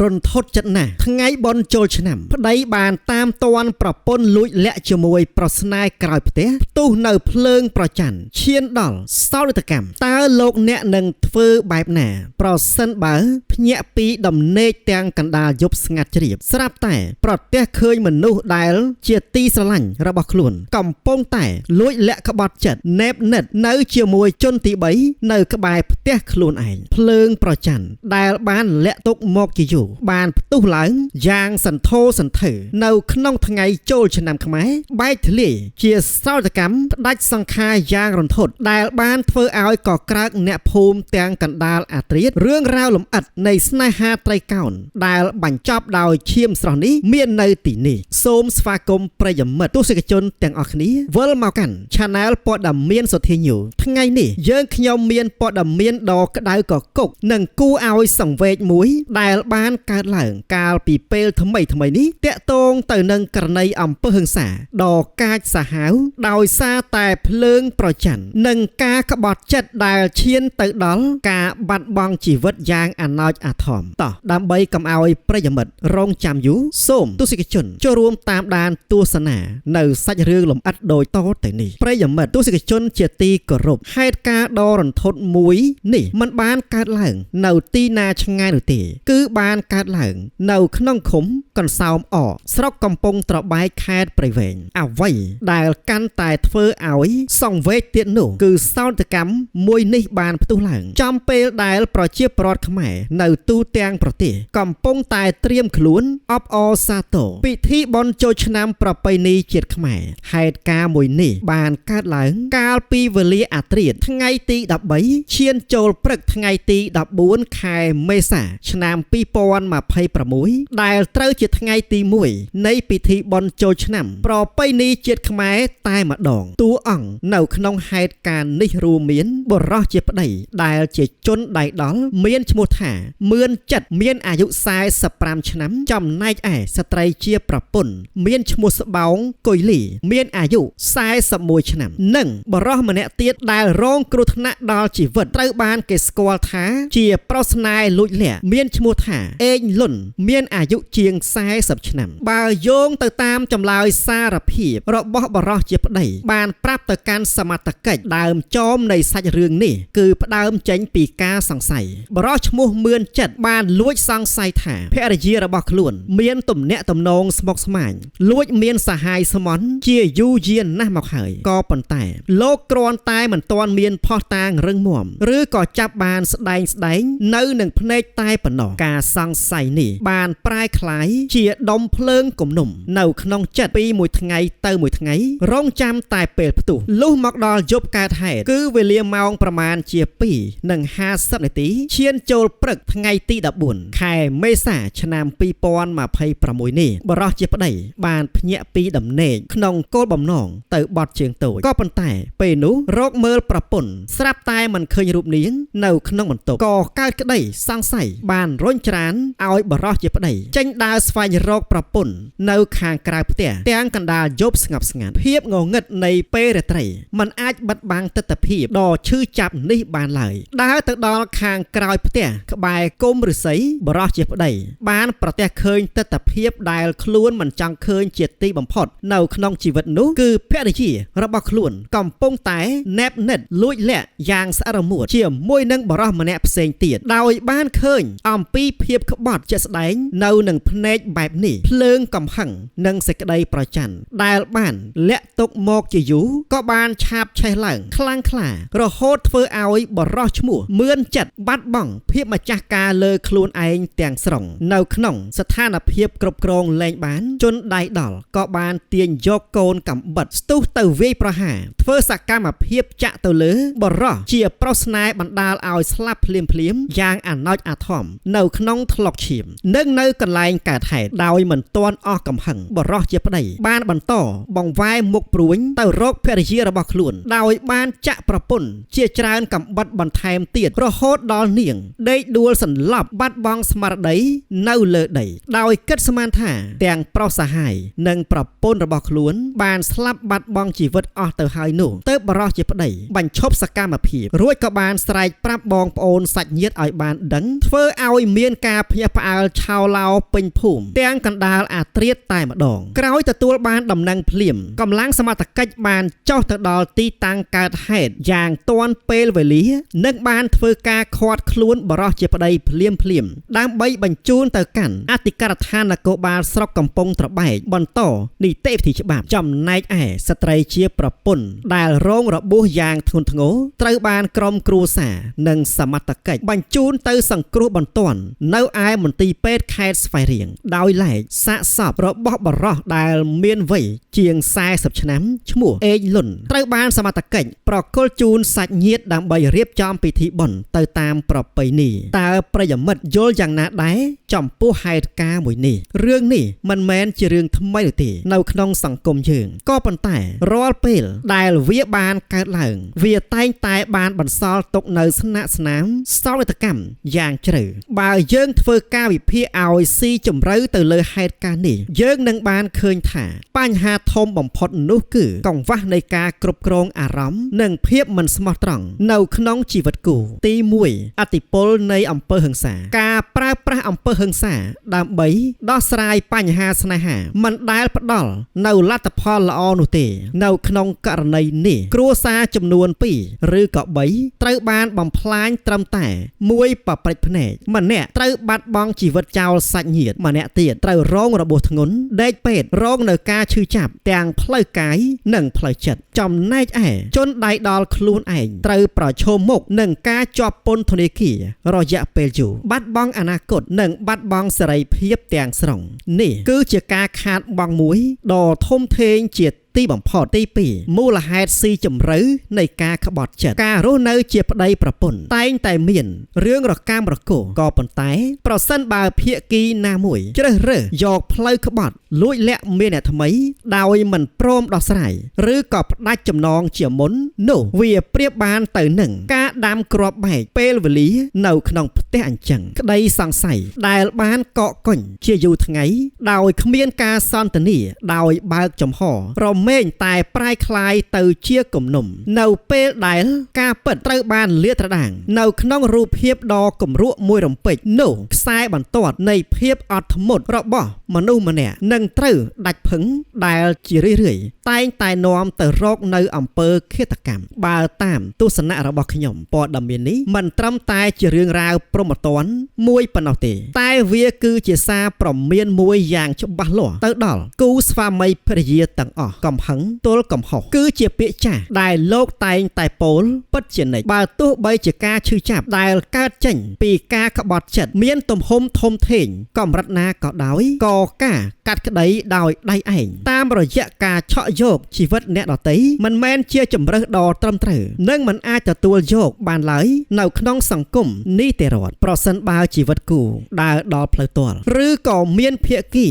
រន្ធត់ចិត្តណាស់ថ្ងៃបន់ចូលឆ្នាំប្តីបានតាមតាន់ប្រពន្ធលួចលាក់ជាមួយប្រស្នាយក្រោយផ្ទះផ្ទុះនៅភ្លើងប្រច័ណ្ឌឈានដល់សោតកម្មតើលោកអ្នកនឹងធ្វើបែបណាប្រសិនបើភ្ញាក់ពីដំណេកទាំងកណ្ដាលយប់ស្ងាត់ជ្រាបស្រាប់តែប្រទះឃើញមនុស្សដែលជាទីស្រឡាញ់របស់ខ្លួនកំពុងតែលួចលាក់ក្បត់ចិត្តណែបណិតនៅជាមួយជនទី3នៅក្បែរផ្ទះខ្លួនឯងភ្លើងប្រច័ណ្ឌដែលបានលាក់ទុកមកជាយូរបានផ្ទុះឡើងយ៉ាងសន្ធោសន្ធៅនៅក្នុងថ្ងៃចូលឆ្នាំខ្មែរបែកធ្លាយជាសោតកម្មផ្ដាច់សង្ខារយ៉ាងរន្ធត់ដែលបានធ្វើឲ្យកក្រើកអ្នកភូមិទាំងកណ្ដាលអាត្រៀតរឿងរ៉ាវលម្អិតនៃស្នេហាត្រីកោណដែលបញ្ចប់ដោយឈាមស្រស់នេះមាននៅទីនេះសូមស្វាគមន៍ប្រិយមិត្តទស្សនិកជនទាំងអស់គ្នាវិលមកកាន់ Channel ព័ត៌មានសុធាញូថ្ងៃនេះយើងខ្ញុំមានព័ត៌មានដ៏ក្តៅកគុកនិងគួរឲ្យសង្វេគមួយដែលបានកើតឡើងកាលពីពេលថ្មីនេះតាក់ទងទៅនឹងករណីអំពើហិង្សាដ៏កាចសាហាវដោយសារតែភ្លើងប្រច័ណ្ឌនិងការក្បត់ចិត្តដែលឈានទៅដល់ការបាត់បង់ជីវិតយ៉ាងអណោចអាធមតោះដើម្បីកុំឲ្យប្រិយមិត្តរងចាំយូរសូមទស្សនិកជនចូលរួមតាមដានទស្សនានៅសាច់រឿងលម្អិតដូចតទៅនេះប្រិយមិត្តទស្សនិកជនជាទីគោរពហេតុការណ៍ដ៏រន្ធត់មួយនេះมันបានកើតឡើងនៅទីណាឆ្ងាយនោះទេគឺបានកើតឡើងនៅក្នុងឃុំកន្សោមអស្រុកកំពង់ត្របែកខេត្តព្រៃវែងអ្វីដែលកាន់តែធ្វើឲ្យសង្វេគទៀតនោះគឺសោតកម្មមួយនេះបានផ្ទុះឡើងចំពេលដែលប្រជាពលរដ្ឋខ្មែរនៅទូទាំងប្រទេសកំពុងតែត្រៀមខ្លួនអបអរសាទរពិធីបុណ្យចូលឆ្នាំប្រពៃណីជាតិខ្មែរហេតុការណ៍មួយនេះបានកើតឡើងកាលពីវេលាអាត្រៀតថ្ងៃទី13ឈានចូលព្រឹកថ្ងៃទី14ខែមេសាឆ្នាំ2026ដែលត្រូវជាថ្ងៃទី1នៃពិធីបុណ្យចូលឆ្នាំប្រពៃណីជាតិខ្មែរតែម្ដងតួអង្គនៅក្នុងហេតុការណ៍នេះរួមមានបុរសជាប្តីដែលជាជនដៃដល់មានឈ្មោះថាមឿនចិត្តមានអាយុ45ឆ្នាំចំណែកឯស្ត្រីជាប្រពន្ធមានឈ្មោះស្បោងគុយលីមានអាយុ41ឆ្នាំនិងបុរសម្នាក់ទៀតដែលរងគ្រោះថ្នាក់ដល់ជីវិតត្រូវបានគេស្គាល់ថាជាប្រុសស្នេហ៍លួចលាក់មានឈ្មោះថាអេងលុនមានអាយុជាង40ឆ្នាំបើយោងទៅតាមចម្លើយសារភាពរបស់បុរសជាប្តីបានប្រាប់ទៅកាន់សមត្ថកិច្ចដើមចមនៃសាច់រឿងនេះគឺផ្ដើមចេញពីការសង្ស័យបុរសឈ្មោះមឿនចិត្តបានលួចសង្ស័យថាភរិយារបស់ខ្លួនមានទំនាក់ទំនងស្មុគស្មាញលួចមានសហាយស្មន់ជាយូរយារណាស់មកហើយក៏ប៉ុន្តែលោកគ្រាន់តែមិនទាន់មានផុសតាងរឹងមាំឬក៏ចាប់បានស្ដែងនៅនឹងភ្នែកតែប៉ុណ្ណោះការសង្ស័យនេះបានប្រែក្លាយជាដុំភ្លើងគំនុំនៅក្នុងចិត្តពីមួយថ្ងៃទៅមួយថ្ងៃរងចាំតែពេលផ្ទុះលុះមកដល់យប់កើតហេតុគឺវេលាម៉ោងប្រមាណជា2:50នាទីឈានចូលព្រឹកថ្ងៃទី14ខែមេសាឆ្នាំ2026នេះបរិសុទ្ធជាប្តីបានភ្ញាក់ពីដំណេកក្នុងគោលបំណងទៅបត់ជើងតូចក៏ប៉ុន្តែពេលនោះរកមើលប្រពន្ធស្រាប់តែមិនឃើញរូបនាងនៅក្នុងបន្ទប់ក៏កើតក្តីសង្ស័យបានរុញច្រានឲ្យបរិសុទ្ធជាប្តីចេញដើរស្វែងរកប្រពន្ធនៅខាងក្រៅផ្ទះទាំងកណ្ដាលយប់ស្ងប់ស្ងាត់ភាពងងឹតនៃពេលរាត្រីมันអាចបិទបាំងទិដ្ឋភាពដ៏ឈឺចាប់នេះបានឡើយដើរទៅដល់ខាងក្រោយផ្ទះក្បែរគុម្ពឫស្សីបរិសុទ្ធជាប្តីបានប្រទះឃើញទិដ្ឋភាពដែលខ្លួនមិនចង់ឃើញជាទីបំផុតនៅក្នុងជីវិតនោះគឺភរិយារបស់ខ្លួនកំពុងតែណែបណិតលួចលាក់យ៉ាងស្អិតរមួតជាមួយនឹងបរិសុទ្ធម្នាក់ផ្សេងទៀតដោយបានឃើញអំពីភាពក្បត់ជាក់ស្ដែងនៅនឹងភ្នែកបែបនេះភ្លើងកំហឹងនិងសេចក្តីប្រច័ណ្ឌដែលបានលាក់ទុកមកជាយូរក៏បានឆាបឆេះឡើងខ្លាំងក្លារហូតធ្វើឲ្យបរិសុទ្ធឈ្មោះមឿនចិត្តបាត់បង់ភាពម្ចាស់ការលើខ្លួនឯងទាំងស្រុងនៅក្នុងស្ថានភាពគ្រប់គ្រងលែងបានជនដៃដល់ក៏បានទាញយកកូនកំបិតស្ទុះទៅវាយប្រហារធ្វើសកម្មភាពចាក់ទៅលើបរិសុទ្ធជាប្រុសស្នេហ៍បណ្ដាលឲ្យស្លាប់ភ្លាមយ៉ាងអណោចអាធមនៅក្នុងថ្លុកឈាមនិងនៅកន្លែងកើត ហេតុដោយមិនទាន់អស់កំហឹងបរោះជាប្តីបានបន្តបង្វែរមុខព្រួញទៅរកភរិយារបស់ខ្លួនដោយបានចាក់ប្រពន្ធជាច្រើនកំបិតបន្ថែមទៀតរហូតដល់នាងដេកដួលសន្លប់បាត់បង់ស្មារតីនៅលើដីដោយគិតស្មានថាទាំងប្រុសសាហាយនិងប្រពន្ធរបស់ខ្លួនបានស្លាប់បាត់បង់ជីវិតអស់ទៅហើយនោះទើបបរោះជាប្តីបញ្ឈប់សកម្មភាពរួចក៏បានស្រែកប្រាប់បងប្អូនសាច់ញាតិឲ្យបានដឹងធ្វើឲ្យមានការភ្ញាក់ផ្អើលឆោឡោពេញភូមិទាំងកណ្ដាលអាត្រៀតតែម្ដងក្រោយទទួលបានដំណឹងភ្លាមកម្លាំងសមត្ថកិច្ចបានចុះទៅដល់ទីតាំងកើតហេតុយ៉ាងទាន់ពេលវេលានិងបានធ្វើការឃាត់ខ្លួនបរោះជាប្តីភ្លាមដើម្បីបញ្ជូនទៅកាន់អធិការដ្ឋាននគរបាលស្រុកកំពង់ត្របែកបន្តនីតិវិធីច្បាប់ចំណែកឯស្ត្រីជាប្រពន្ធដែលរងរបួសយ៉ាងធ្ងន់ធ្ងរត្រូវបានក្រុមគ្រួសារនិងសមត្ថកិច្ចបញ្ជូនទៅសង្គ្រោះបន្ទាន់នៅឯមន្ទីរពេទ្យខេត្តស្វាយរៀងដោយឡែកសាកសពរបស់បរោះដែលមានវ័យជាង40ឆ្នាំឈ្មោះអេងលុនត្រូវបានសមត្ថកិច្ចប្រគល់ជូនសាច់ញាតិដើម្បីរៀបចំពិធីបុណ្យទៅតាមប្រពៃណីតើប្រិយមិត្តយល់យ៉ាងណាដែរចំពោះហេតុការណ៍មួយនេះរឿងនេះមិនមែនជារឿងថ្មីទេនៅក្នុងសង្គមយើងក៏ប៉ុន្តែរាល់ពេលដែលវាបានកើតឡើងវាតែងតែបានបន្សល់ទុកនៅស្នាក់ស្នាមសោកនាដកម្មយ៉ាងជ្រៅបើយើងធ្វើការវិភាគឲ្យស៊ីជម្រៅទៅលើហេតុការណ៍នេះយើងនឹងបានឃើញថាបញ្ហាធំបំផុតនោះគឺកង្វះនៃការគ្រប់គ្រងអារម្មណ៍និងភាពមិនស្មោះត្រង់នៅក្នុងជីវិតគូទី1ឥទ្ធិពលនៃអំពើហិង្សាការប្រើប្រាស់អំពើហិង្សាដើម្បីដោះស្រាយបញ្ហាស្នេហាមិនដែលផ្ដល់នៅលទ្ធផលល្អនោះទេនៅក្នុងករណីនេះគ្រួសារចំនួន2ឬក៏3ត្រូវបានបំផ្លាញត្រឹមតែមួយប៉ព្រិចភ្នែកម្នាក់ត្រូវបាត់បង់ជីវិតចោលសាច់ញាតិម្នាក់ទៀតត្រូវរងរបួសធ្ងន់ដេកពេទ្យរងនៅការឈឺចាប់ទាំងផ្លូវកាយនិងផ្លូវចិត្តចំណែកឯជនដៃដល់ខ្លួនឯងត្រូវប្រឈមមុខនឹងការជាប់ពន្ធនាគាររយៈពេលយូរបាត់បង់អនាគតនិងបាត់បង់សេរីភាពទាំងស្រុងនេះគឺជាការខាតបង់មួយដ៏ធំធេងជាទីបំផុតទី2មូលហេតុស៊ីជម្រៅនៃការក្បត់ចិត្តការរស់នៅជាប្តីប្រពន្ធតែងតែមានរឿងរកាំរកូសក៏ប៉ុន្តែប្រសិនបើភាគីណាមួយជ្រើសរើសយកផ្លូវក្បត់លួចលាក់មានអ្នកថ្មីដោយមិនព្រមដោះស្រាយឬក៏ផ្ដាច់ចំណងជាមុននោះវាប្រៀបបានទៅនឹងការដាំគ្រាប់បែកពេលវេលានៅក្នុងផ្ទះអញ្ចឹងក្តីសង្ស័យដែលបានកកកុញជាយូរថ្ងៃដោយគ្មានការសន្ទនាដោយបើកចំហរមែងតែប្រែคล้ายទៅជាគំនុំនៅពេលដែលការពិតត្រូវបានលាតត្រដាងនៅក្នុងរូបភាពដ៏គំរក់មួយរំពេចនោះខ្សែបន្ទាត់នៃភាពអត់ធ្មត់របស់មនុស្សម្នាក់នឹងត្រូវដាច់ភឹងដែលជារឿយៗតែងតែនាំទៅរកនៅអំពើឃាតកម្មបើតាមទស្សនៈរបស់ខ្ញុំព័ត៌មាននេះមិនត្រឹមតែជារឿងរ៉ាវព្រហ្មទណ្ឌមួយប៉ុណ្ណោះទេតែវាគឺជាសារព្រមានមួយយ៉ាងច្បាស់លាស់ទៅដល់គូស្វាមីភរិយាទាំងអស់កំហឹងទល់កំហុសគឺជាពាក្យចាស់ដែលលោកតែងតែពោលពិតជានិច្ចបើទោះបីជាការឈឺចាប់ដែលកើតចេញពីការក្បត់ចិត្តមានទំហំធំធេងកម្រិតណាក៏ដោយក៏ការកាត់ក្តីដោយដៃឯងតាមរយៈការឆក់យកជីវិតអ្នកដទៃមិនមែនជាជំរើសដ៏ត្រឹមត្រូវនិងមិនអាចទទួលយកបានឡើយនៅក្នុងសង្គមនីតិរដ្ឋប្រសិនបើជីវិតគូដើរដល់ផ្លូវទាល់ឬក៏មានភាគី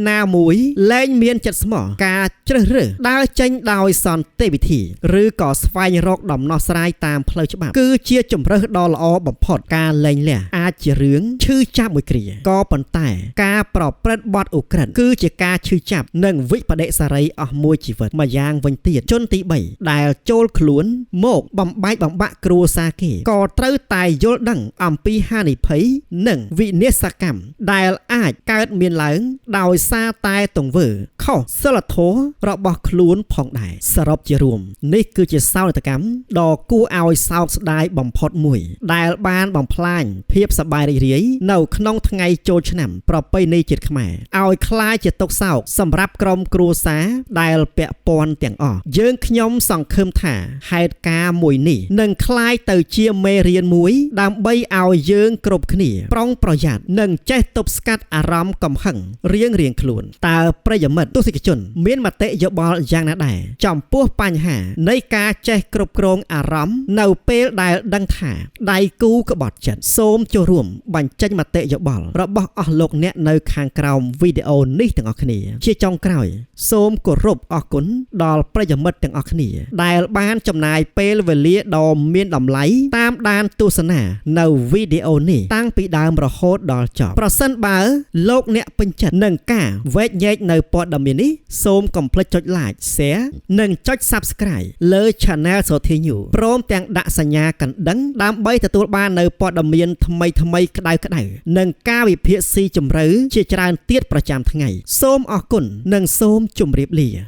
ណាមួយលែងមានចិត្តស្មោះការជ្រើសរើសដើរចេញដោយសន្តិវិធីឬក៏ស្វែងរកដំណោះស្រាយតាមផ្លូវច្បាប់គឺជាជំរើសដ៏ល្អបំផុតការលែងលះអាចជារឿងឈឺចាប់មួយគ្រាក៏ប៉ុន្តែការប្រព្រឹត្តបទឧក្រិដ្ឋគឺជាការឈឺចាប់និងវិបដិសារីអស់មួយជីវិតម្យ៉ាងវិញទៀតជនទី3ដែលចូលខ្លួនមកបំបែកបំបាក់គ្រួសារគេក៏ត្រូវតែយល់ដឹងអំពីហានិភ័យនិងវិនាសកម្មដែលអាចកើតមានឡើងដោយសារតែទង្វើខុសសីលធម៌របស់ខ្លួនផងដែរសរុបជារួមនេះគឺជាសោកនាដកម្មដ៏គួរឲ្យសោកស្ដាយបំផុតមួយដែលបានបំផ្លាញភាពសប្បាយរីករាយនៅក្នុងថ្ងៃចូលឆ្នាំប្រពៃណីជាតិខ្មែរឲ្យคล้ายជាទុក្ខសោកសម្រាប់ក្រុមគ្រួសារដែលពាក់ ព័ន្ធទាំងអស់យើងខ្ញុំសង្ឃឹមថាហេតុការណ៍មួយនេះនឹងคล้ายទៅជាមេរៀនមួយដើម្បីឲ្យយើងគ្រប់គ្នាប្រុងប្រយ័ត្ននិងចេះទប់ស្កាត់អារម្មណ៍កំហឹងរៀងៗខ្លួនតើប្រិយមិត្តទស្សនិកជនមានមតិយោបល់យ៉ាងណាដែរចំពោះបញ្ហានៃការចេះគ្រប់គ្រងអារម្មណ៍នៅពេលដែលដឹងថាដៃគូក្បត់ចិត្តសូមចូលរួមបញ្ចេញមតិយោបល់របស់អស់លោកអ្នកនៅខាងក្រោមវីដេអូនេះទាំងអស់គ្នាជាចុងក្រោយសូមគោរពអរគុណដល់ប្រិយមិត្តទាំងអស់គ្នាដែលបានចំណាយពេលវេលាដ៏មានតម្លៃតាមដានទស្សនានៅវីដេអូនេះតាំងពីដើមរហូតដល់ចប់ប្រសិនបើលោកអ្នកពេញចិត្តនឹងការវែកញែកនៅព័ត៌មាននេះសូមកុំភ្លេចចុច like share និងចុច subscribe លើ Channel Sothia News ព្រមទាំងដាក់សញ្ញាកណ្ដឹងដើម្បីទទួលបាននៅព័ត៌មានថ្មីៗក្តៅៗនិងការវិភាគស៊ីជម្រៅជាច្រើនទៀតប្រចាំថ្ងៃសូមអរគុណនិងសូមជម្រាបលា